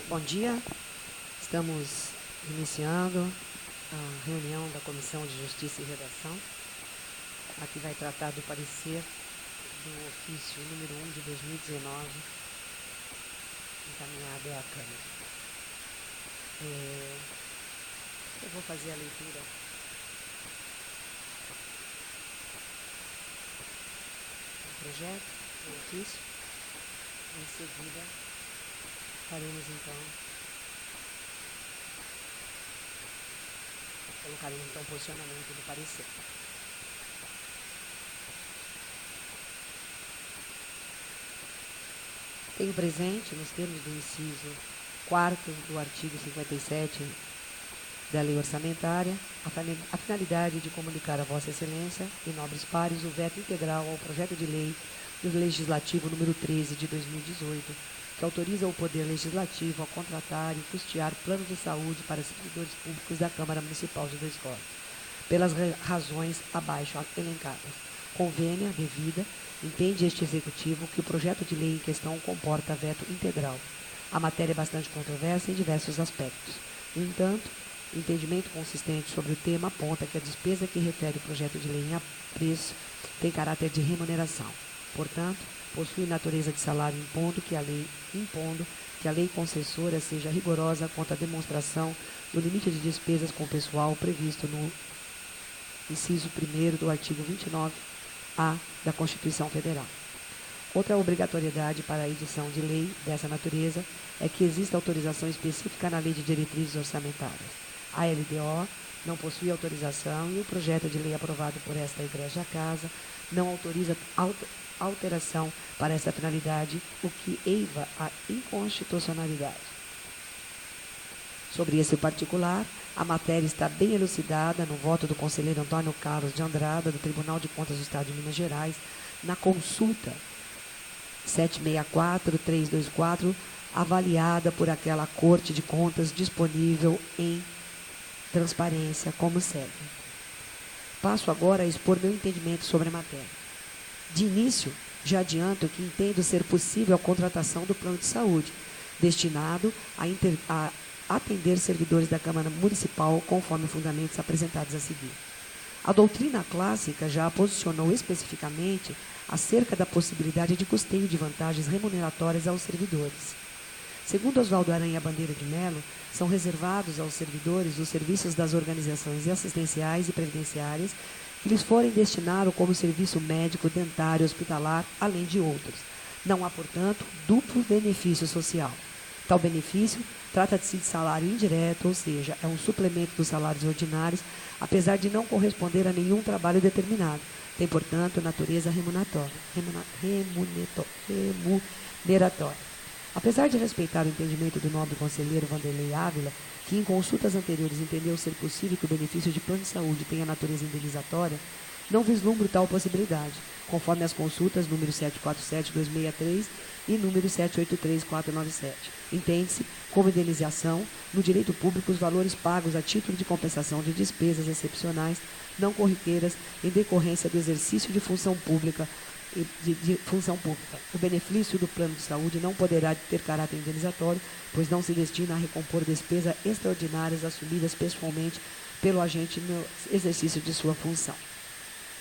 Bom dia, estamos iniciando a reunião da Comissão de Justiça e Redação. Aqui vai tratar do parecer do ofício número 1 de 2019, encaminhado à Câmara. Eu vou fazer a leitura do projeto, do ofício. Em seguida, faremos colocaremos então o posicionamento do parecer. Tenho presente, nos termos do inciso 4º do artigo 57 da Lei Orçamentária, a finalidade de comunicar a Vossa Excelência e nobres pares o veto integral ao projeto de lei do Legislativo número 13 de 2018, que autoriza o Poder Legislativo a contratar e custear planos de saúde para servidores públicos da Câmara Municipal de Dois Coroas, pelas razões abaixo elencadas. Convênia devida, entende este Executivo que o projeto de lei em questão comporta veto integral. A matéria é bastante controversa em diversos aspectos. No entanto, o entendimento consistente sobre o tema aponta que a despesa que refere o projeto de lei em apreço tem caráter de remuneração. Portanto, possui natureza de salário impondo que a lei concessora seja rigorosa quanto à demonstração do limite de despesas com pessoal previsto no inciso 1º do artigo 29A da Constituição Federal. Outra obrigatoriedade para a edição de lei dessa natureza é que exista autorização específica na Lei de Diretrizes Orçamentárias. A LDO não possui autorização e o projeto de lei aprovado por esta Egrégia Casa não autoriza alteração para essa finalidade, o que eiva a inconstitucionalidade. Sobre esse particular, a matéria está bem elucidada no voto do conselheiro Antônio Carlos de Andrada, do Tribunal de Contas do Estado de Minas Gerais, na consulta 764-324, avaliada por aquela Corte de Contas disponível em transparência, como segue. Passo agora a expor meu entendimento sobre a matéria. De início, já adianto que entendo ser possível a contratação do plano de saúde, destinado a atender servidores da Câmara Municipal, conforme fundamentos apresentados a seguir. A doutrina clássica já a posicionou especificamente acerca da possibilidade de custeio de vantagens remuneratórias aos servidores. Segundo Oswaldo Aranha Bandeira de Mello, são reservados aos servidores os serviços das organizações assistenciais e previdenciárias que lhes forem destinados como serviço médico, dentário, hospitalar, além de outros. Não há, portanto, duplo benefício social. Tal benefício trata-se de salário indireto, ou seja, é um suplemento dos salários ordinários, apesar de não corresponder a nenhum trabalho determinado. Tem, portanto, natureza remuneratória. Apesar de respeitar o entendimento do nobre conselheiro Vanderlei Ávila, que em consultas anteriores entendeu ser possível que o benefício de plano de saúde tenha natureza indenizatória, não vislumbro tal possibilidade, conforme as consultas número 747-263 e número 783-497. Entende-se como indenização, no direito público, os valores pagos a título de compensação de despesas excepcionais não corriqueiras em decorrência do exercício de função pública. O benefício do plano de saúde não poderá ter caráter indenizatório, pois não se destina a recompor despesas extraordinárias assumidas pessoalmente pelo agente no exercício de sua função.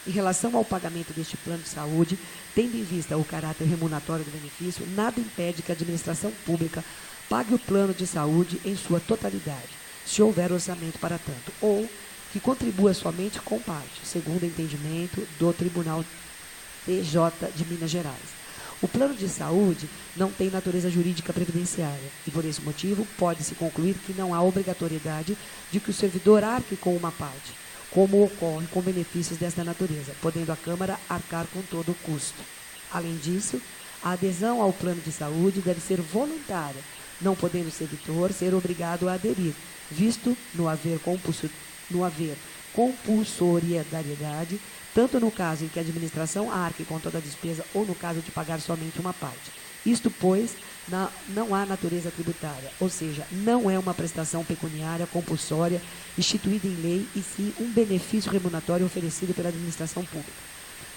Em relação ao pagamento deste plano de saúde, tendo em vista o caráter remuneratório do benefício, nada impede que a administração pública pague o plano de saúde em sua totalidade, se houver orçamento para tanto, ou que contribua somente com parte, segundo o entendimento do Tribunal TJ de Minas Gerais. O plano de saúde não tem natureza jurídica previdenciária e, por esse motivo, pode-se concluir que não há obrigatoriedade de que o servidor arque com uma parte, como ocorre com benefícios desta natureza, podendo a Câmara arcar com todo o custo. Além disso, a adesão ao plano de saúde deve ser voluntária, não podendo o servidor ser obrigado a aderir, visto no haver compulsoriedade, tanto no caso em que a administração arque com toda a despesa ou no caso de pagar somente uma parte. Isto, pois, não há natureza tributária, ou seja, não é uma prestação pecuniária compulsória instituída em lei, e sim um benefício remuneratório oferecido pela administração pública.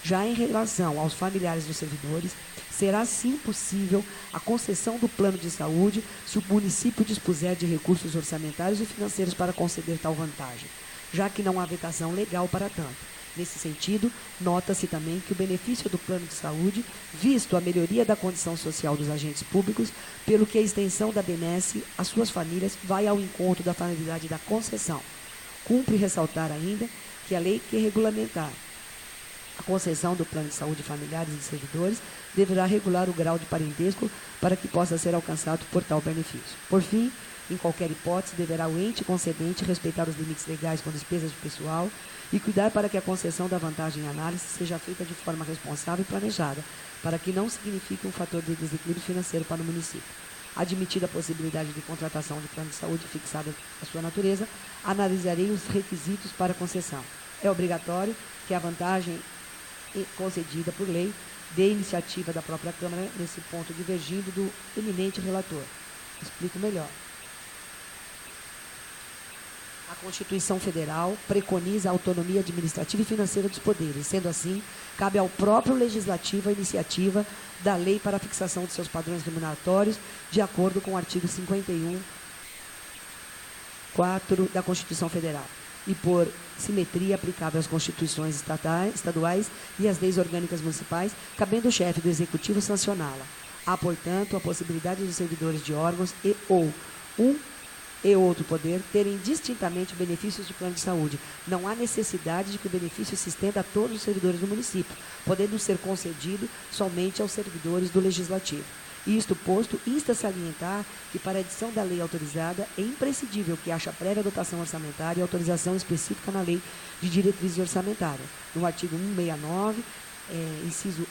Já em relação aos familiares dos servidores, será sim possível a concessão do plano de saúde se o município dispuser de recursos orçamentários e financeiros para conceder tal vantagem, já que não há vetação legal para tanto. Nesse sentido, nota-se também que o benefício do plano de saúde, visto a melhoria da condição social dos agentes públicos, pelo que a extensão da benesse às suas famílias vai ao encontro da finalidade da concessão. Cumpre ressaltar ainda que a lei que regulamentar a concessão do plano de saúde familiares e servidores deverá regular o grau de parentesco para que possa ser alcançado por tal benefício. Por fim, em qualquer hipótese, deverá o ente concedente respeitar os limites legais com despesas de pessoal e cuidar para que a concessão da vantagem em análise seja feita de forma responsável e planejada, para que não signifique um fator de desequilíbrio financeiro para o município. Admitida a possibilidade de contratação de plano de saúde fixada a sua natureza, analisarei os requisitos para concessão. É obrigatório que a vantagem concedida por lei dê iniciativa da própria Câmara, nesse ponto divergindo do eminente relator. Explico melhor. A Constituição Federal preconiza a autonomia administrativa e financeira dos poderes. Sendo assim, cabe ao próprio Legislativo a iniciativa da lei para a fixação de seus padrões remuneratórios, de acordo com o artigo 51(4) da Constituição Federal, e por simetria aplicável às constituições estaduais e às leis orgânicas municipais, cabendo o chefe do Executivo sancioná-la. Há, portanto, a possibilidade dos servidores de órgãos ou um e outro poder terem distintamente benefícios de plano de saúde. Não há necessidade de que o benefício se estenda a todos os servidores do município, podendo ser concedido somente aos servidores do Legislativo. Isto posto, insta a salientar que para a edição da lei autorizada é imprescindível que haja prévia dotação orçamentária e autorização específica na lei de diretrizes orçamentárias, no artigo 169, inciso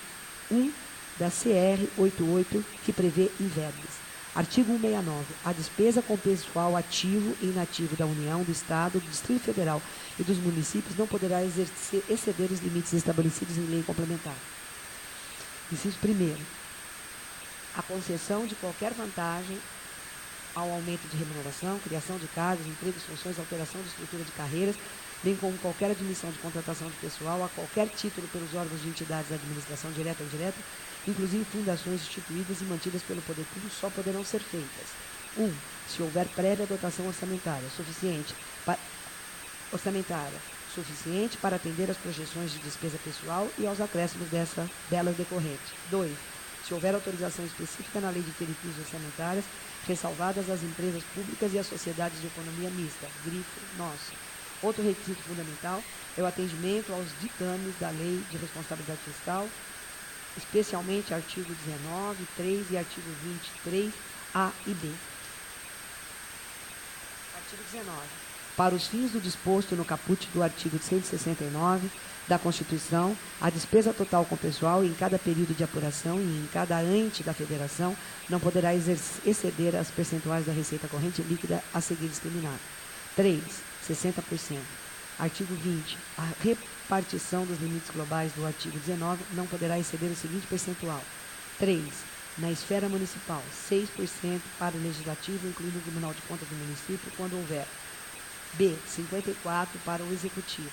1 da CR 88, que prevê inverbes. Artigo 169. A despesa com pessoal ativo e inativo da União, do Estado, do Distrito Federal e dos municípios não poderá exceder os limites estabelecidos em lei complementar. Inciso 1º. A concessão de qualquer vantagem ao aumento de remuneração, criação de cargos, empregos, funções, alteração de estrutura de carreiras, bem como qualquer admissão de contratação de pessoal a qualquer título pelos órgãos de entidades da administração direta ou indireta, inclusive fundações instituídas e mantidas pelo poder público, só poderão ser feitas. 1. Se houver prévia dotação orçamentária suficiente para atender às projeções de despesa pessoal e aos acréscimos delas decorrentes. 2. Se houver autorização específica na lei de diretrizes orçamentárias, ressalvadas as empresas públicas e as sociedades de economia mista, grifo nosso. Outro requisito fundamental é o atendimento aos ditames da Lei de Responsabilidade Fiscal, especialmente artigo 19, 3 e artigo 23A e B. Artigo 19. Para os fins do disposto no caput do artigo 169 da Constituição, a despesa total com pessoal em cada período de apuração e em cada ante da federação não poderá exceder as percentuais da receita corrente líquida a seguir discriminada. 3. 60%. Artigo 20. A repartição dos limites globais do artigo 19 não poderá exceder o seguinte percentual. 3. Na esfera municipal, 6% para o Legislativo, incluindo o Tribunal de Contas do município, quando houver. B. 54% para o Executivo.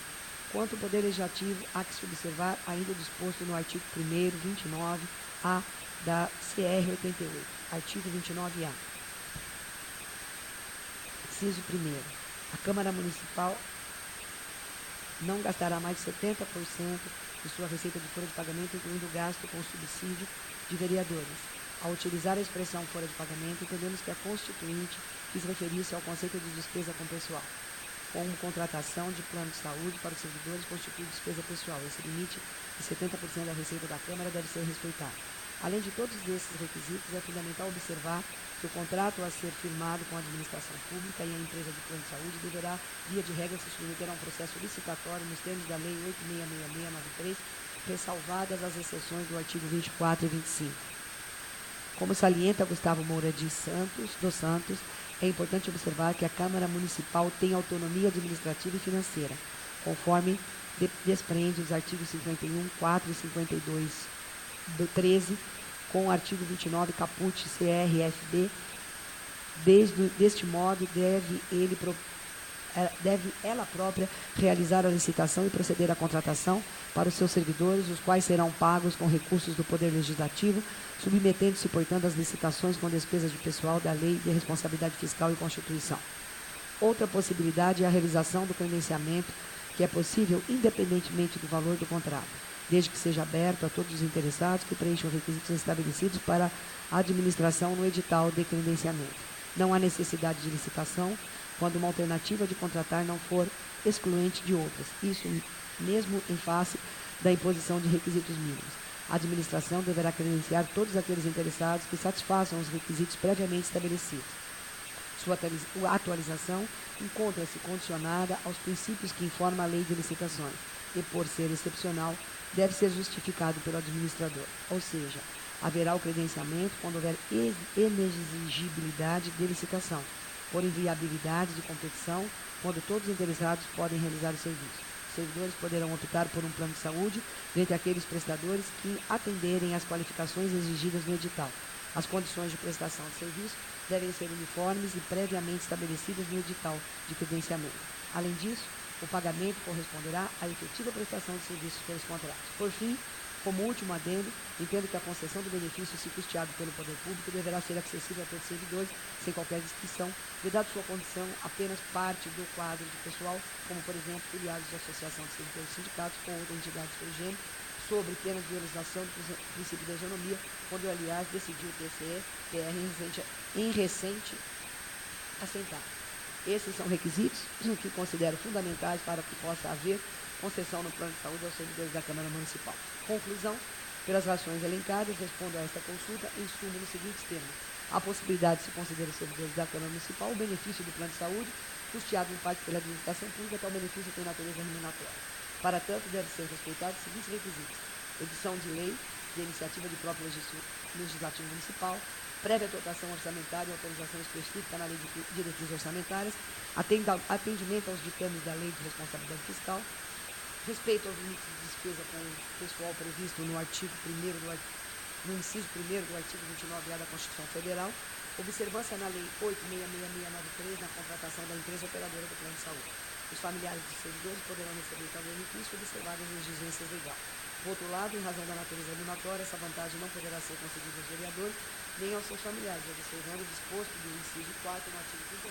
Quanto ao Poder Legislativo, há que se observar ainda o disposto no artigo 1º, 29A da CR 88. Artigo 29A. Inciso 1º. A Câmara Municipal não gastará mais de 70% de sua receita de folha de pagamento, incluindo o gasto com subsídio de vereadores. Ao utilizar a expressão folha de pagamento, entendemos que a Constituinte quis referir-se ao conceito de despesa com pessoal, como contratação de plano de saúde para os servidores constitui despesa pessoal. Esse limite de 70% da receita da Câmara deve ser respeitado. Além de todos esses requisitos, é fundamental observar que o contrato a ser firmado com a administração pública e a empresa de plano de saúde deverá, via de regra, se submeter a um processo licitatório nos termos da Lei 866693, ressalvadas as exceções do artigo 24 e 25. Como salienta Gustavo Moura dos Santos, é importante observar que a Câmara Municipal tem autonomia administrativa e financeira, conforme desprende os artigos 51, 4 e 52 do 13, com o artigo 29, caput CRFB. Deste modo, deve ele deve ela própria realizar a licitação e proceder à contratação para os seus servidores, os quais serão pagos com recursos do Poder Legislativo, submetendo-se, portanto, às licitações com despesas de pessoal da Lei de Responsabilidade Fiscal e Constituição. Outra possibilidade é a realização do credenciamento, que é possível independentemente do valor do contrato, desde que seja aberto a todos os interessados que preencham os requisitos estabelecidos para a administração no edital de credenciamento. Não há necessidade de licitação quando uma alternativa de contratar não for excluente de outras, isso mesmo em face da imposição de requisitos mínimos. A administração deverá credenciar todos aqueles interessados que satisfaçam os requisitos previamente estabelecidos. Sua atualização encontra-se condicionada aos princípios que informa a Lei de Licitações e, por ser excepcional, deve ser justificado pelo administrador, ou seja, haverá o credenciamento quando houver inexigibilidade de licitação, por inviabilidade de competição, quando todos os interessados podem realizar o serviço. Os servidores poderão optar por um plano de saúde dentre aqueles prestadores que atenderem às qualificações exigidas no edital. As condições de prestação de serviço devem ser uniformes e previamente estabelecidas no edital de credenciamento. Além disso, o pagamento corresponderá à efetiva prestação de serviços pelos contratos. Por fim, como último adendo, entendo que a concessão do benefício, se custeado pelo poder público, deverá ser acessível a todos os servidores, sem qualquer distinção, vedado sua condição apenas parte do quadro de pessoal, como, por exemplo, filiados de associação de servidores sindicatos ou outra entidade do gênero, sobre pena de violação do princípio da isonomia, quando, aliás, decidiu o TCE-PR em recente assentar. Esses são requisitos que considero fundamentais para que possa haver concessão no plano de saúde aos servidores da Câmara Municipal. Conclusão: pelas razões elencadas, respondo a esta consulta em suma nos seguintes termos. A possibilidade de se considerar os servidores da Câmara Municipal o benefício do plano de saúde, custeado em parte pela administração pública, tal benefício tem natureza remuneratória. Para tanto, deve ser respeitados os seguintes requisitos: edição de lei, de iniciativa de próprio legislativo municipal, prévia dotação orçamentária e autorização específica na lei de diretrizes orçamentárias, atendimento aos ditames da lei de responsabilidade fiscal, respeito aos limites de despesa com o pessoal previsto no artigo 1º no inciso 1º do artigo 29A da Constituição Federal, observância na lei 8.66693 na contratação da empresa operadora do plano de saúde. Os familiares dos servidores poderão receber tal benefício observadas as exigências legais. Por outro lado, em razão da natureza eliminatória, essa vantagem não poderá ser concedida aos vereadores nem aos seus familiares, observando o disposto do inciso 4 no artigo 39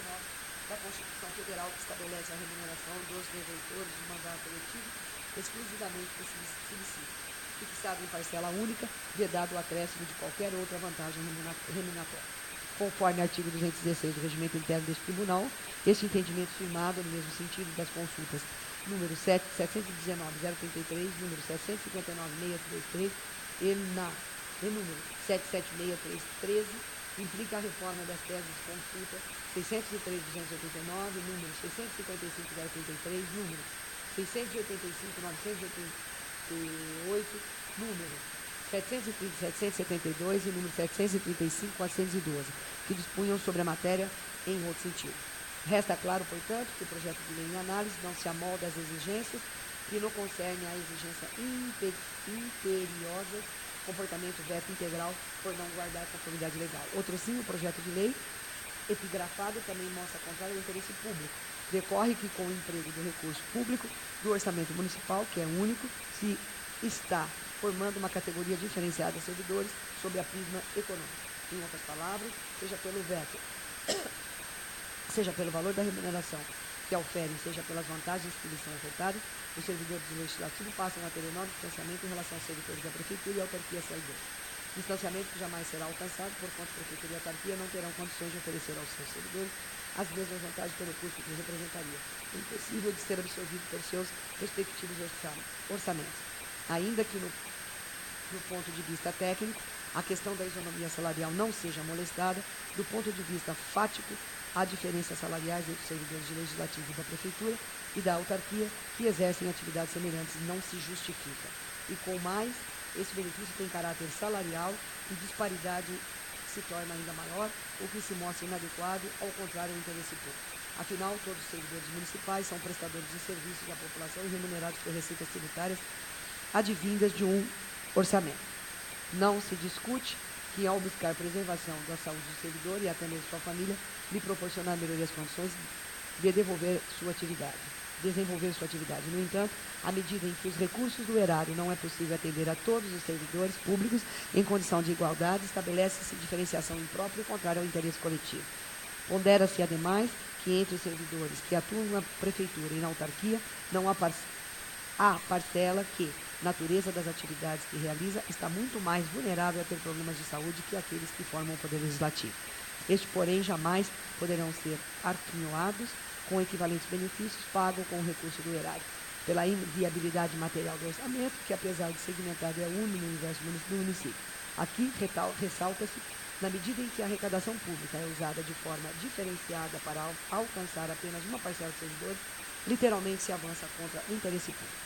da Constituição Federal, que estabelece a remuneração dos detentores de mandato eletivo exclusivamente por subsídio, fixado em parcela única, vedado o acréscimo de qualquer outra vantagem remuneratória. Conforme artigo 216 do Regimento Interno deste Tribunal, este entendimento firmado no mesmo sentido das consultas número 719-033, número 759-633 e número 776-313, implica a reforma das teses de consulta 603-289, número 655-033, número 685-988, número 730-772 e número 735-412, que dispunham sobre a matéria em outro sentido. Resta claro, portanto, que o projeto de lei em análise não se amolda às exigências e não concerne à exigência imperiosa, comportamento veto integral por não guardar conformidade legal. Outro sim, o projeto de lei epigrafado também mostra contrário ao interesse público. Decorre que com o emprego do recurso público do orçamento municipal, que é único, se está formando uma categoria diferenciada de servidores sob a prisma econômico. Em outras palavras, seja pelo veto, seja pelo valor da remuneração que oferem, seja pelas vantagens que lhes são ofertadas, os servidores do Legislativo passam a ter enorme distanciamento em relação aos servidores da Prefeitura e autarquia saidora. Distanciamento que jamais será alcançado, porquanto a Prefeitura e a autarquia não terão condições de oferecer aos seus servidores as mesmas vantagens pelo custo que lhes representaria, impossível de ser absorvido por seus respectivos orçamentos. Ainda que no ponto de vista técnico, a questão da isonomia salarial não seja molestada, do ponto de vista fático, há diferenças salariais entre os servidores do Legislativo da Prefeitura e da autarquia que exercem atividades semelhantes não se justifica. E com mais, esse benefício tem caráter salarial e disparidade se torna ainda maior, o que se mostra inadequado, ao contrário do interesse público. Afinal, todos os servidores municipais são prestadores de serviços à população e remunerados por receitas tributárias advindas de um orçamento. Não se discute que, ao buscar preservação da saúde do servidor e até mesmo sua família, lhe proporcionar melhorias condições, de desenvolver sua atividade. No entanto, à medida em que os recursos do erário não é possível atender a todos os servidores públicos em condição de igualdade, estabelece-se diferenciação imprópria e contrária ao interesse coletivo. Pondera-se, ademais, que entre os servidores que atuam na prefeitura e na autarquia, não há parcela que, natureza das atividades que realiza, está muito mais vulnerável a ter problemas de saúde que aqueles que formam o Poder Legislativo. Estes, porém, jamais poderão ser arquinhoados com equivalentes benefícios pagos com o recurso do erário, pela inviabilidade material do orçamento, que, apesar de segmentado, é único no universo do município. Aqui ressalta-se, na medida em que a arrecadação pública é usada de forma diferenciada para alcançar apenas uma parcela dos servidores, literalmente se avança contra o interesse público.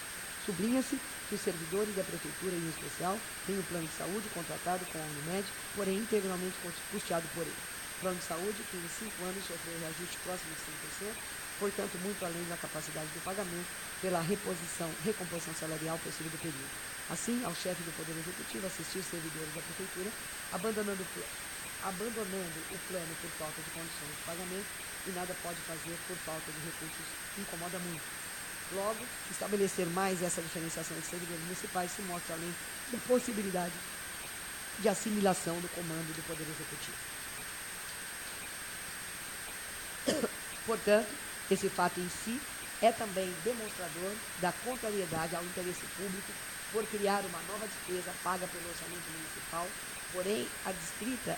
Sublinha-se que os servidores da prefeitura, em especial, têm o plano de saúde contratado com a Unimed, porém integralmente custeado por ele. Plano de saúde que em 5 anos sofreu reajuste próximo de 5%, portanto, muito além da capacidade do pagamento pela recomposição salarial possível do período. Assim, ao chefe do Poder Executivo assistir os servidores da prefeitura abandonando o plano por falta de condições de pagamento e nada pode fazer por falta de recursos incomoda muito. Logo, estabelecer mais essa diferenciação entre servidores municipais se mostra além da possibilidade de assimilação do comando do Poder Executivo. Portanto, esse fato em si é também demonstrador da contrariedade ao interesse público por criar uma nova despesa paga pelo orçamento municipal, porém adstrita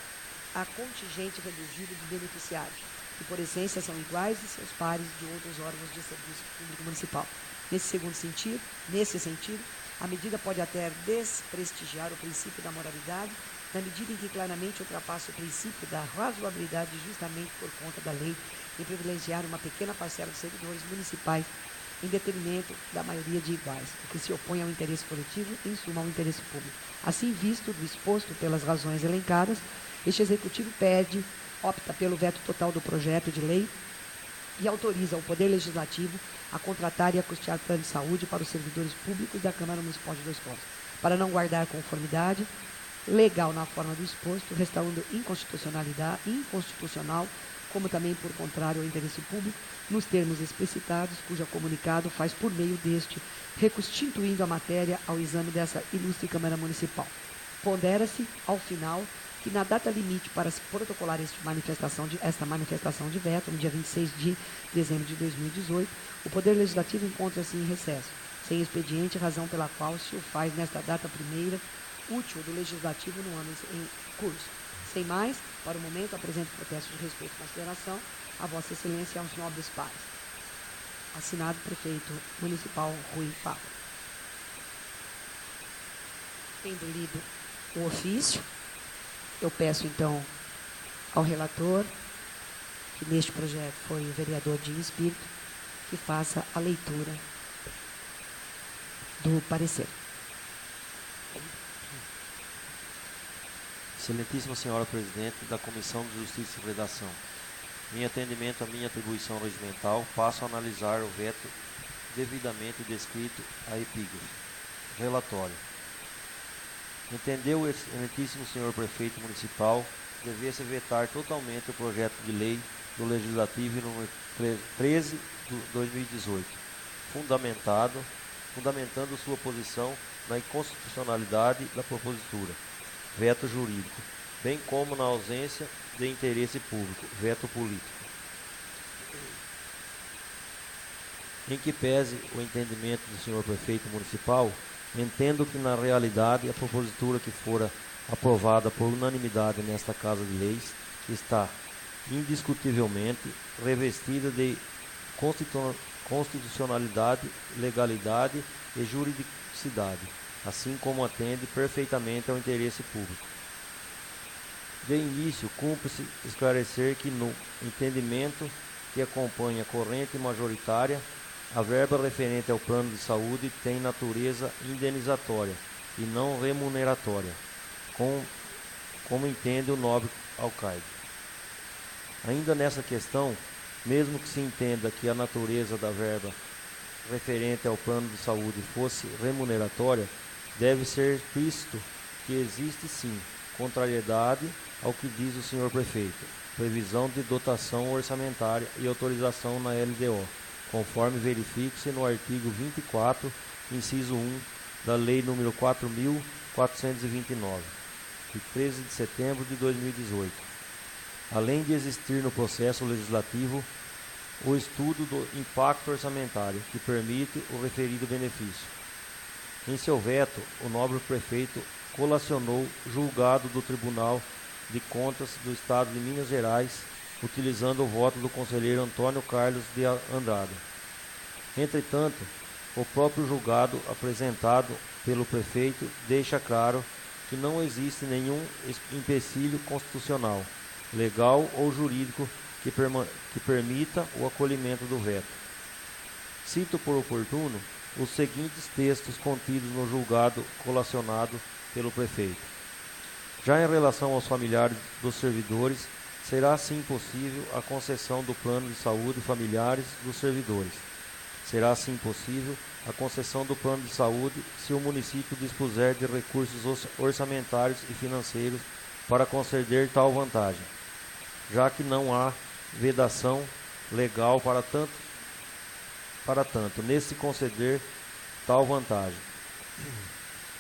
a contingente reduzido de beneficiários, que por essência são iguais e seus pares de outros órgãos de serviço público municipal. Nesse sentido, a medida pode até desprestigiar o princípio da moralidade, na medida em que claramente ultrapassa o princípio da razoabilidade justamente por conta da lei em privilegiar uma pequena parcela dos servidores municipais em detrimento da maioria de iguais, o que se opõe ao interesse coletivo e, em suma, ao interesse público. Assim, visto do exposto pelas razões elencadas, este Executivo opta pelo veto total do projeto de lei e autoriza o Poder Legislativo a contratar e a custear plano de saúde para os servidores públicos da Câmara Municipal de Dois Pontos, para não guardar conformidade legal na forma do exposto, restando inconstitucional, como também por contrário ao interesse público, nos termos explicitados, cujo comunicado faz por meio deste, reconstituindo a matéria ao exame dessa ilustre Câmara Municipal. Pondera-se, ao final, que na data limite para se protocolar esta manifestação de veto, no dia 26 de dezembro de 2018, o Poder Legislativo encontra-se em recesso, sem expediente, razão pela qual se o faz nesta data primeira, útil do Legislativo no ano em curso. Sem mais, para o momento, apresento protesto de respeito e consideração a Vossa Excelência e aos nobres pares. Assinado Prefeito Municipal Rui Fábio. Tendo lido o ofício, eu peço então ao relator, que neste projeto foi o vereador Dinho Espírito, que faça a leitura do parecer. Excelentíssima Senhora Presidente da Comissão de Justiça e Redação, em atendimento à minha atribuição regimental, passo a analisar o veto devidamente descrito à epígrafe. Relatório. Entendeu o excelentíssimo Senhor Prefeito Municipal dever-se vetar totalmente o projeto de lei do Legislativo número 13 de 2018, fundamentando sua posição na inconstitucionalidade da propositura, veto jurídico, bem como na ausência de interesse público, veto político. Em que pese o entendimento do senhor prefeito municipal, entendo que na realidade a propositura que fora aprovada por unanimidade nesta Casa de Leis está indiscutivelmente revestida de constitucionalidade, legalidade e juridicidade, assim como atende perfeitamente ao interesse público. De início, cumpre-se esclarecer que no entendimento que acompanha a corrente majoritária, a verba referente ao plano de saúde tem natureza indenizatória e não remuneratória, como entende o nobre alcaide. Ainda nessa questão, mesmo que se entenda que a natureza da verba referente ao plano de saúde fosse remuneratória, deve ser explícito que existe sim contrariedade ao que diz o senhor prefeito, previsão de dotação orçamentária e autorização na LDO, conforme verifique-se no artigo 24, inciso 1, da Lei nº 4.429, de 13 de setembro de 2018. Além de existir no processo legislativo o estudo do impacto orçamentário, que permite o referido benefício. Em seu veto, o nobre prefeito colacionou julgado do Tribunal de Contas do Estado de Minas Gerais, utilizando o voto do conselheiro Antônio Carlos de Andrade. Entretanto, o próprio julgado apresentado pelo prefeito deixa claro que não existe nenhum empecilho constitucional, legal ou jurídico que permita o acolhimento do veto. Cito por oportuno os seguintes textos contidos no julgado colacionado pelo prefeito. Já em relação aos familiares dos servidores, será sim possível a concessão do plano de saúde familiares dos servidores. Será sim possível a concessão do plano de saúde se o município dispuser de recursos orçamentários e financeiros para conceder tal vantagem, já que não há vedação legal para tanto nesse conceder tal vantagem.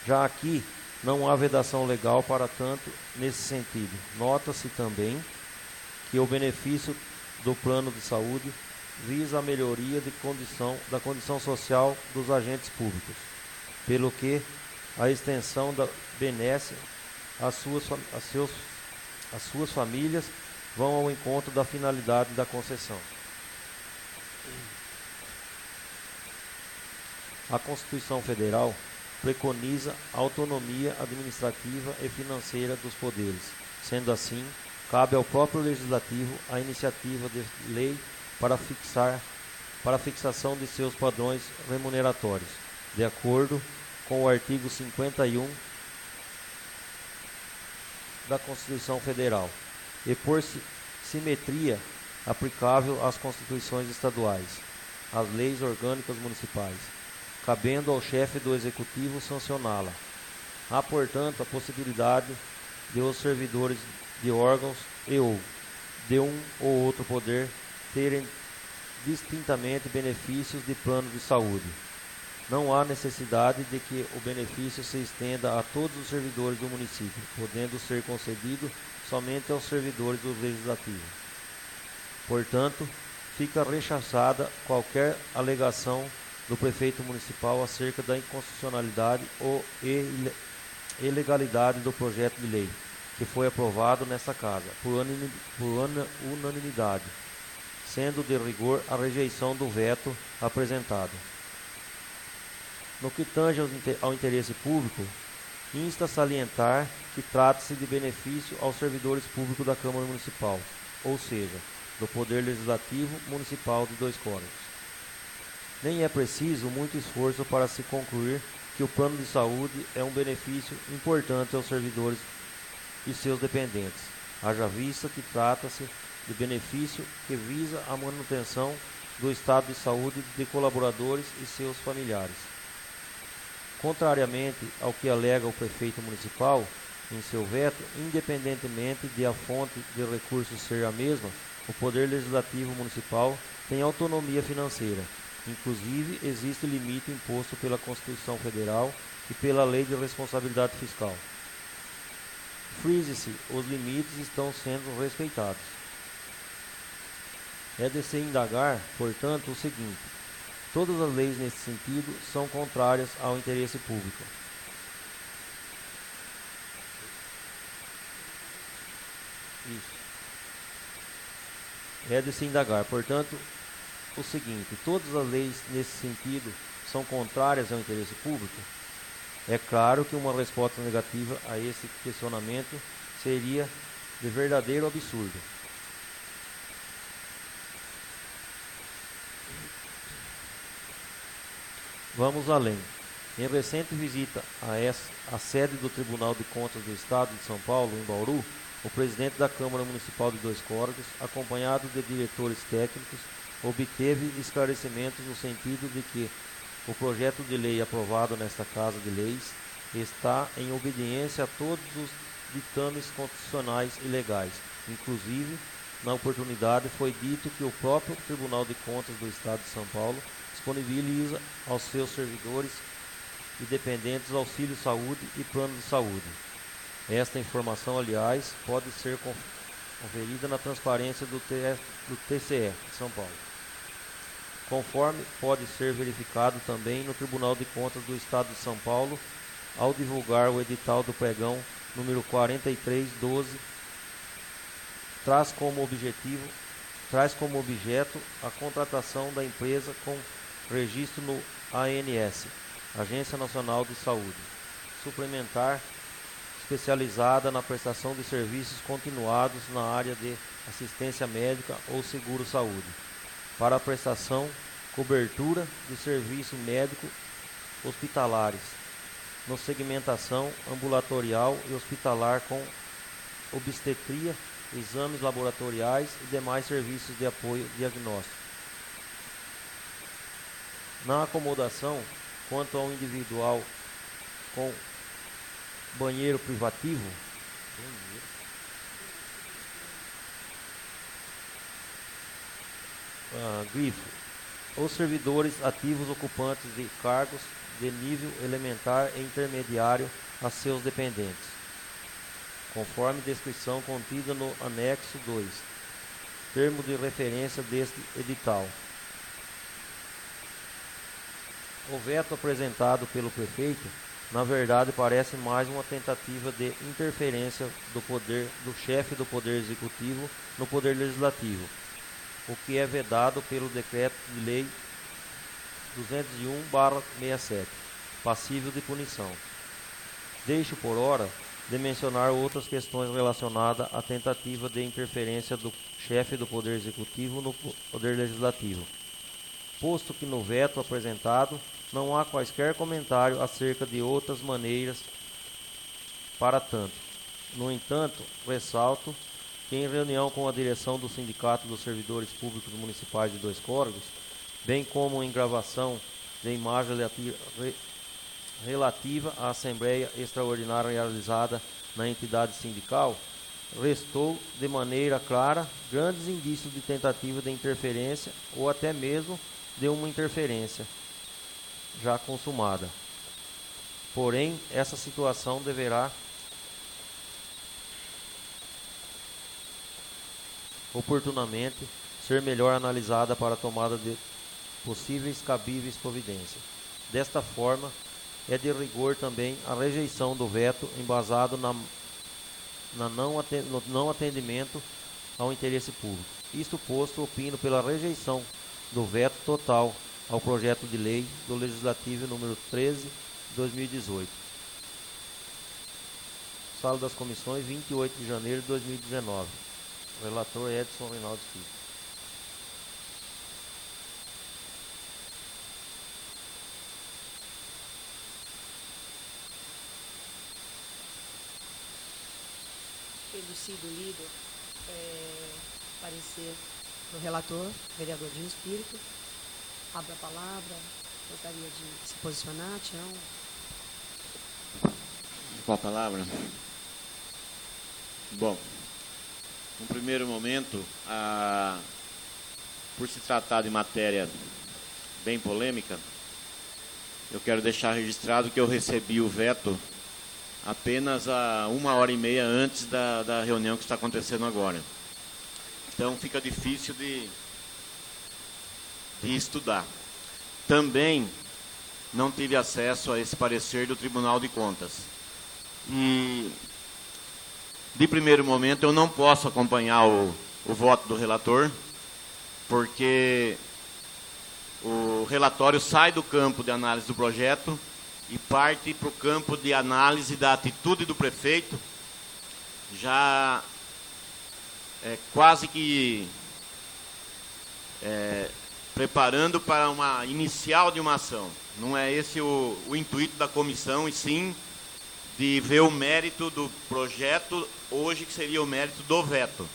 Já aqui não há vedação legal para tanto nesse sentido. Nota-se também que o benefício do plano de saúde visa a melhoria da condição social dos agentes públicos, pelo que a extensão da benesse às suas famílias vão ao encontro da finalidade da concessão. A Constituição Federal preconiza a autonomia administrativa e financeira dos poderes. Sendo assim, cabe ao próprio Legislativo a iniciativa de lei para a fixação de seus padrões remuneratórios, de acordo com o artigo 51 da Constituição Federal, e por simetria aplicável às constituições estaduais, às leis orgânicas municipais, cabendo ao chefe do Executivo sancioná-la. Há, portanto, a possibilidade de os servidores de órgãos e/ou de um ou outro poder terem distintamente benefícios de plano de saúde. Não há necessidade de que o benefício se estenda a todos os servidores do município, podendo ser concedido somente aos servidores do Legislativo. Portanto, fica rechaçada qualquer alegação do prefeito municipal acerca da inconstitucionalidade ou ilegalidade do projeto de lei, que foi aprovado nesta Casa, por unanimidade, sendo de rigor a rejeição do veto apresentado. No que tange ao interesse público, insta a salientar que trata-se de benefício aos servidores públicos da Câmara Municipal, ou seja, do Poder Legislativo Municipal de Dois Córregos. Nem é preciso muito esforço para se concluir que o plano de saúde é um benefício importante aos servidores e seus dependentes, haja vista que trata-se de benefício que visa a manutenção do estado de saúde de colaboradores e seus familiares. Contrariamente ao que alega o prefeito municipal em seu veto, independentemente de a fonte de recursos ser a mesma, o Poder Legislativo Municipal tem autonomia financeira. Inclusive, existe limite imposto pela Constituição Federal e pela Lei de Responsabilidade Fiscal. Frise-se, os limites estão sendo respeitados. É de se indagar, portanto, o seguinte: todas as leis nesse sentido são contrárias ao interesse público. Isso. É de se indagar, portanto, o seguinte: todas as leis nesse sentido são contrárias ao interesse público? É claro que uma resposta negativa a esse questionamento seria de verdadeiro absurdo. Vamos além. Em recente visita à sede do Tribunal de Contas do Estado de São Paulo, em Bauru, o presidente da Câmara Municipal de Dois Córregos, acompanhado de diretores técnicos, obteve esclarecimentos no sentido de que o projeto de lei aprovado nesta Casa de Leis está em obediência a todos os ditames constitucionais e legais, inclusive Na oportunidade, foi dito que o próprio Tribunal de Contas do Estado de São Paulo disponibiliza aos seus servidores e dependentes auxílio-saúde e plano de saúde. Esta informação, aliás, pode ser conferida na transparência do TCE de São Paulo. Conforme pode ser verificado também no Tribunal de Contas do Estado de São Paulo, ao divulgar o edital do pregão número 4312, traz como objeto a contratação da empresa com registro no ANS, Agência Nacional de Saúde, suplementar especializada na prestação de serviços continuados na área de assistência médica ou seguro-saúde, para a prestação, cobertura de serviços médico hospitalares, no segmentação ambulatorial e hospitalar com obstetria, exames laboratoriais e demais serviços de apoio diagnóstico. Na acomodação, quanto ao individual com banheiro privativo, grifo, os servidores ativos ocupantes de cargos de nível elementar e intermediário a seus dependentes, conforme descrição contida no anexo 2, termo de referência deste edital. O veto apresentado pelo prefeito, na verdade, parece mais uma tentativa de interferência do chefe do Poder Executivo no Poder Legislativo, o que é vedado pelo Decreto de Lei 201/67, passível de punição. Deixo por hora de mencionar outras questões relacionadas à tentativa de interferência do chefe do Poder Executivo no Poder Legislativo, posto que no veto apresentado não há quaisquer comentário acerca de outras maneiras para tanto. No entanto, ressalto que em reunião com a direção do Sindicato dos Servidores Públicos Municipais de Dois Córregos, bem como em gravação de imagem relativa à Assembleia Extraordinária realizada na entidade sindical, restou de maneira clara grandes indícios de tentativa de interferência ou até mesmo de uma interferência já consumada. Porém, essa situação deverá oportunamente ser melhor analisada para a tomada de possíveis cabíveis providências. Desta forma, é de rigor também a rejeição do veto embasado no não atendimento ao interesse público. Isto posto, opino pela rejeição do veto total ao projeto de lei do Legislativo número 13, de 2018. Sala das Comissões, 28 de janeiro de 2019. Relator Edson Reinaldo Filho. Tendo sido lido parecer do relator, vereador Dinho Espírito, abro a palavra, gostaria de se posicionar, Tião. Com a palavra. Bom, no primeiro momento, por se tratar de matéria bem polêmica, eu quero deixar registrado que eu recebi o veto apenas a 1h30 antes da reunião que está acontecendo agora. Então fica difícil de estudar. Também não tive acesso a esse parecer do Tribunal de Contas. E, de primeiro momento, eu não posso acompanhar o voto do relator, porque o relatório sai do campo de análise do projeto e parte para o campo de análise da atitude do prefeito, já quase que preparando para uma inicial de uma ação. Não é esse o intuito da comissão, e sim de ver o mérito do projeto hoje, que seria o mérito do veto.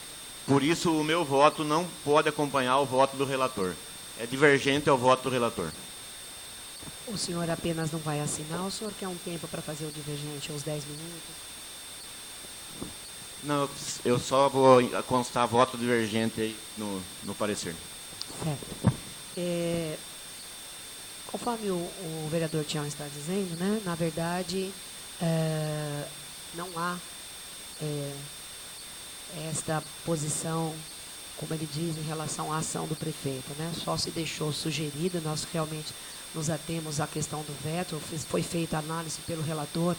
Por isso, o meu voto não pode acompanhar o voto do relator. É divergente ao voto do relator. O senhor apenas não vai assinar, o senhor quer um tempo para fazer o divergente, uns 10 minutos? Não, eu só vou constar voto divergente aí no parecer. Certo. Conforme o vereador Tião está dizendo, né, na verdade, não há esta posição, como ele diz, em relação à ação do prefeito, né? Só se deixou sugerido, nós realmente nos atemos à questão do veto, foi feita análise pelo relator,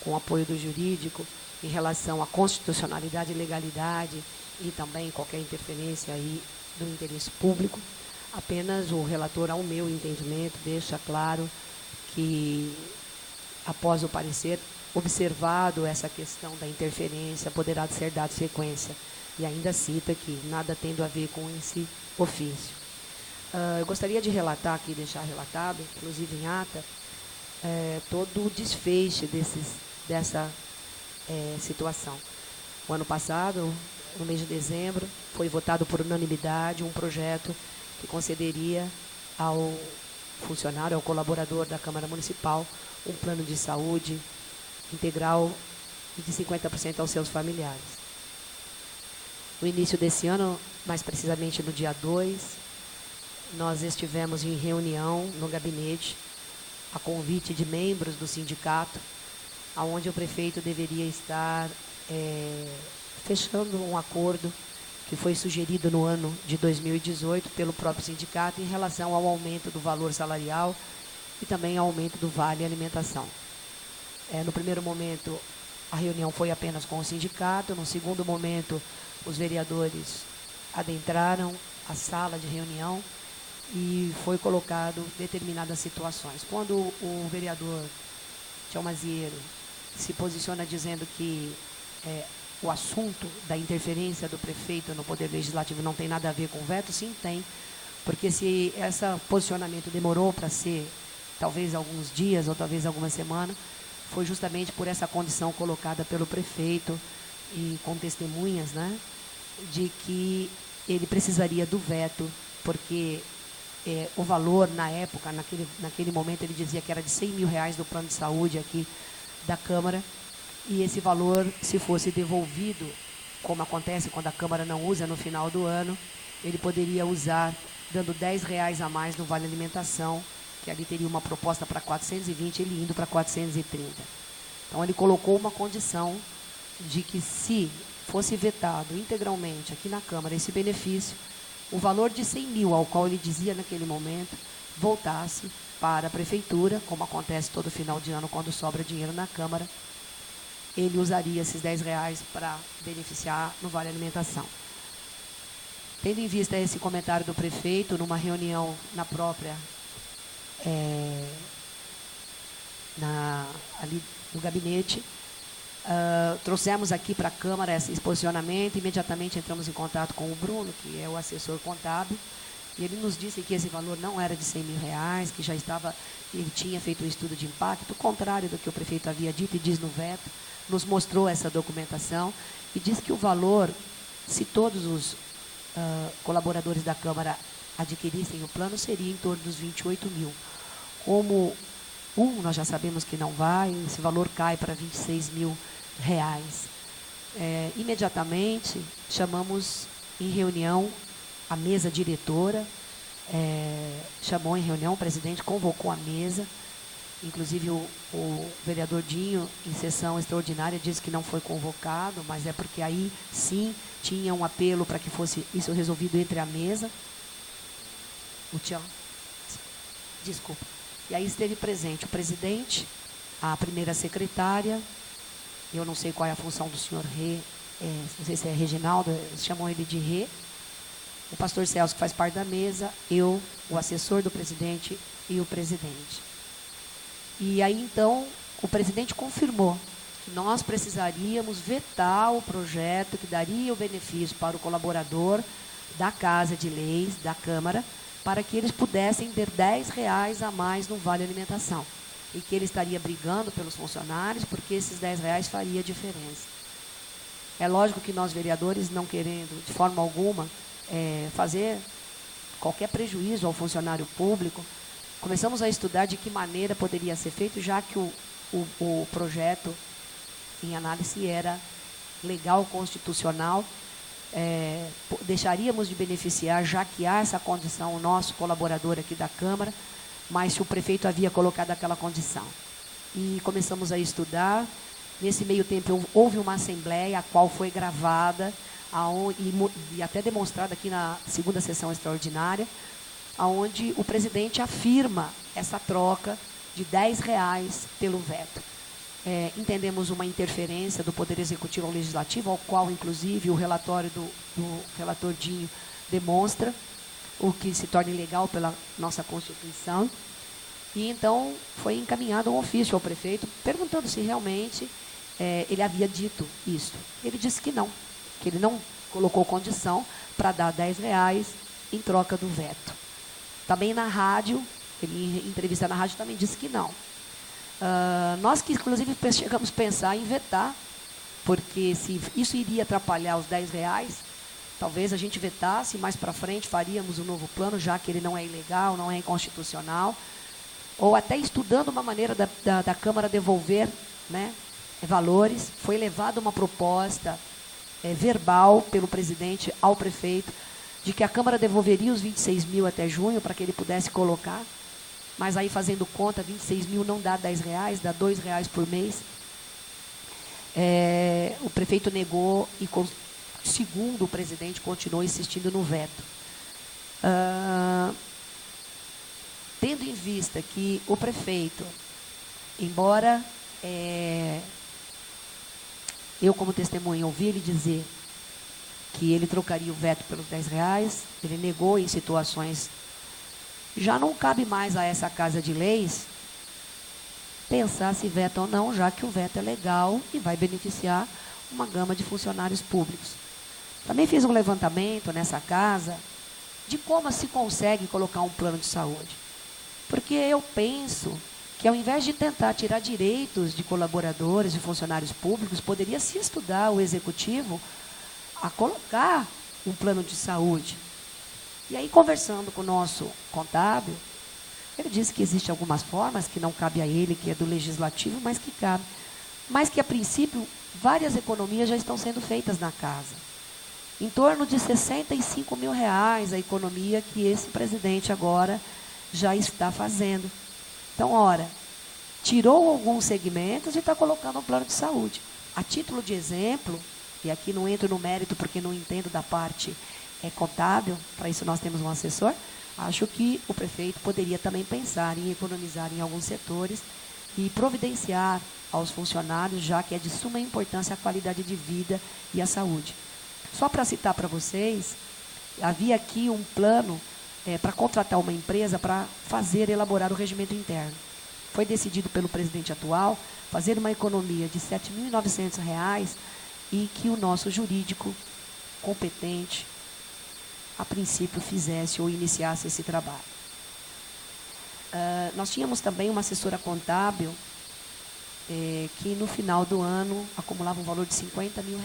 com apoio do jurídico, em relação à constitucionalidade e legalidade, e também qualquer interferência aí do interesse público. Apenas o relator, ao meu entendimento, deixa claro que, após o parecer, observado essa questão da interferência, poderá ser dada sequência. E ainda cita que nada tendo a ver com esse ofício. Eu gostaria de relatar aqui, deixar relatado, inclusive em ata, todo o desfecho dessa situação. O ano passado, no mês de dezembro, foi votado por unanimidade um projeto que concederia ao funcionário, ao colaborador da Câmara Municipal, um plano de saúde integral e de 50% aos seus familiares. No início desse ano, mais precisamente no dia 2, nós estivemos em reunião no gabinete, a convite de membros do sindicato, onde o prefeito deveria estar fechando um acordo que foi sugerido no ano de 2018 pelo próprio sindicato em relação ao aumento do valor salarial e também ao aumento do vale alimentação. No primeiro momento, a reunião foi apenas com o sindicato. No segundo momento, os vereadores adentraram a sala de reunião e foi colocado determinadas situações. Quando o vereador Tião Mazieiro se posiciona dizendo que o assunto da interferência do prefeito no Poder Legislativo não tem nada a ver com o veto, sim tem, porque se esse posicionamento demorou para ser, talvez alguns dias ou talvez algumas semanas, foi justamente por essa condição colocada pelo prefeito e com testemunhas, né, de que ele precisaria do veto, porque o valor na época, naquele momento, ele dizia que era de R$100 mil do plano de saúde aqui da Câmara, e esse valor, se fosse devolvido, como acontece quando a Câmara não usa no final do ano, ele poderia usar, dando R$10 a mais no Vale Alimentação, que ali teria uma proposta para 420, ele indo para 430. Então, ele colocou uma condição de que, se fosse vetado integralmente aqui na Câmara esse benefício, o valor de 100 mil, ao qual ele dizia naquele momento, voltasse para a Prefeitura, como acontece todo final de ano, quando sobra dinheiro na Câmara, ele usaria esses R$10 para beneficiar no Vale Alimentação. Tendo em vista esse comentário do prefeito, numa reunião na própria, ali no gabinete, trouxemos aqui para a Câmara esse posicionamento, imediatamente entramos em contato com o Bruno, que é o assessor contábil, e ele nos disse que esse valor não era de R$100 mil, que já estava, ele tinha feito um estudo de impacto, contrário do que o prefeito havia dito e diz no veto, nos mostrou essa documentação e disse que o valor, se todos os colaboradores da Câmara adquirissem o plano, seria em torno dos 28 mil. Como nós já sabemos que não vai, esse valor cai para R$26 mil. Imediatamente, chamamos em reunião a mesa diretora, chamou em reunião, o presidente convocou a mesa, inclusive o vereador Dinho, em sessão extraordinária, disse que não foi convocado, mas é porque aí, sim, tinha um apelo para que fosse isso resolvido entre a mesa. O Tião, desculpa. E aí esteve presente o presidente, a primeira secretária, eu não sei qual é a função do senhor Rê, não sei se é Reginaldo, chamam ele de Rê, o pastor Celso, que faz parte da mesa, eu, o assessor do presidente e o presidente. E aí, então, o presidente confirmou que nós precisaríamos vetar o projeto que daria o benefício para o colaborador da Casa de Leis, da Câmara, para que eles pudessem ter R$10 a mais no Vale Alimentação. E que ele estaria brigando pelos funcionários, porque esses R$10 faria diferença. É lógico que nós, vereadores, não querendo, de forma alguma, fazer qualquer prejuízo ao funcionário público, começamos a estudar de que maneira poderia ser feito, já que o projeto em análise era legal, constitucional, deixaríamos de beneficiar, já que há essa condição, o nosso colaborador aqui da Câmara, mas se o prefeito havia colocado aquela condição. E começamos a estudar. Nesse meio tempo, houve uma assembleia, a qual foi gravada e até demonstrada aqui na segunda sessão extraordinária, onde o presidente afirma essa troca de R$10 pelo veto. Entendemos uma interferência do Poder Executivo ao Legislativo, ao qual, inclusive, o relatório do relator Dinho demonstra, o que se torna ilegal pela nossa Constituição. E, então, foi encaminhado um ofício ao prefeito, perguntando se realmente ele havia dito isso. Ele disse que ele não colocou condição para dar R$10 em troca do veto. Também na rádio, ele em entrevista na rádio também disse que não. Nós que, inclusive, chegamos a pensar em vetar, porque se isso iria atrapalhar os R$10, talvez a gente vetasse, mais para frente faríamos um novo plano, já que ele não é ilegal, não é inconstitucional, ou até estudando uma maneira da Câmara devolver, né, valores. Foi levada uma proposta verbal pelo presidente ao prefeito, de que a Câmara devolveria os 26 mil até junho, para que ele pudesse colocar, mas aí fazendo conta, 26 mil não dá R$10, dá R$2 por mês. O prefeito negou e, segundo o presidente, continuou insistindo no veto. Tendo em vista que o prefeito, embora eu, como testemunha, ouvi ele dizer que ele trocaria o veto pelos R$10, ele negou em situações. Já não cabe mais a essa Casa de Leis pensar se veta ou não, já que o veto é legal e vai beneficiar uma gama de funcionários públicos. Também fiz um levantamento nessa casa de como se consegue colocar um plano de saúde. Porque eu penso que, ao invés de tentar tirar direitos de colaboradores e funcionários públicos, poderia se estudar o executivo a colocar um plano de saúde. E aí, conversando com o nosso contábil, ele disse que existem algumas formas que não cabe a ele, que é do legislativo, mas que cabe. Mas que, a princípio, várias economias já estão sendo feitas na casa. Em torno de R$65 mil a economia que esse presidente agora já está fazendo. Então, ora, tirou alguns segmentos e está colocando um plano de saúde. A título de exemplo, e aqui não entro no mérito porque não entendo da parte contábil, para isso nós temos um assessor, acho que o prefeito poderia também pensar em economizar em alguns setores e providenciar aos funcionários, já que é de suma importância a qualidade de vida e a saúde. Só para citar para vocês, havia aqui um plano para contratar uma empresa para elaborar o regimento interno. Foi decidido pelo presidente atual fazer uma economia de R$ 7.900 e que o nosso jurídico competente, a princípio, fizesse ou iniciasse esse trabalho. Nós tínhamos também uma assessora contábil que no final do ano acumulava um valor de R$50 mil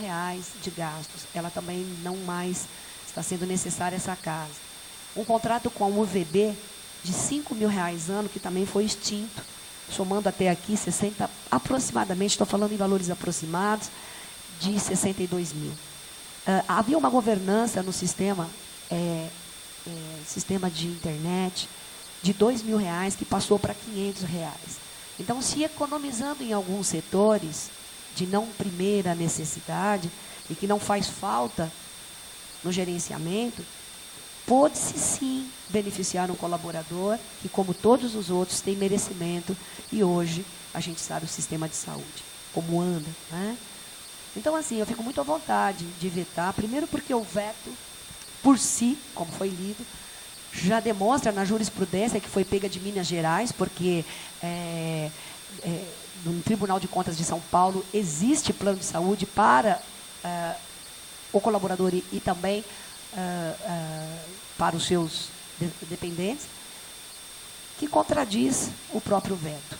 de gastos. Ela também não mais está sendo necessária essa casa. Um contrato com a UVB de R$5 mil ano, que também foi extinto, somando até aqui 60, aproximadamente, estou falando em valores aproximados, de 62 mil. Havia uma governança no sistema de internet de R$2 mil que passou para R$500. Então, se economizando em alguns setores de não primeira necessidade e que não faz falta no gerenciamento, pode-se sim beneficiar um colaborador que, como todos os outros, tem merecimento, e hoje a gente sabe o sistema de saúde, como anda, né? Então, assim, eu fico muito à vontade de vetar, primeiro porque o veto, por si, como foi lido, já demonstra na jurisprudência que foi pega de Minas Gerais, porque no Tribunal de Contas de São Paulo existe plano de saúde para o colaborador e também para os seus dependentes, que contradiz o próprio veto.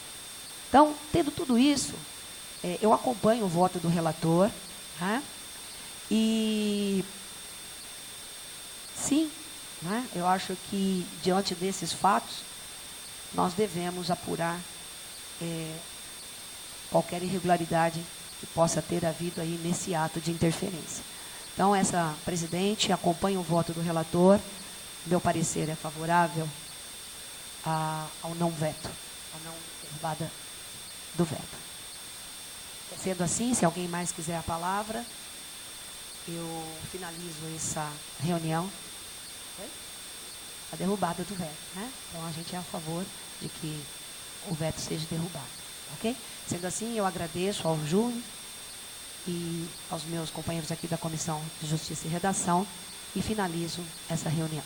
Então, tendo tudo isso, eu acompanho o voto do relator, né? E sim, né, eu acho que, diante desses fatos, nós devemos apurar qualquer irregularidade que possa ter havido aí nesse ato de interferência. Então, presidente, acompanha o voto do relator. Meu parecer é favorável ao não veto, à não derrubada do veto. Sendo assim, se alguém mais quiser a palavra, eu finalizo essa reunião. A derrubada do veto, né? Então, a gente é a favor de que o veto seja derrubado, ok? Sendo assim, eu agradeço ao Júnior e aos meus companheiros aqui da Comissão de Justiça e Redação e finalizo essa reunião.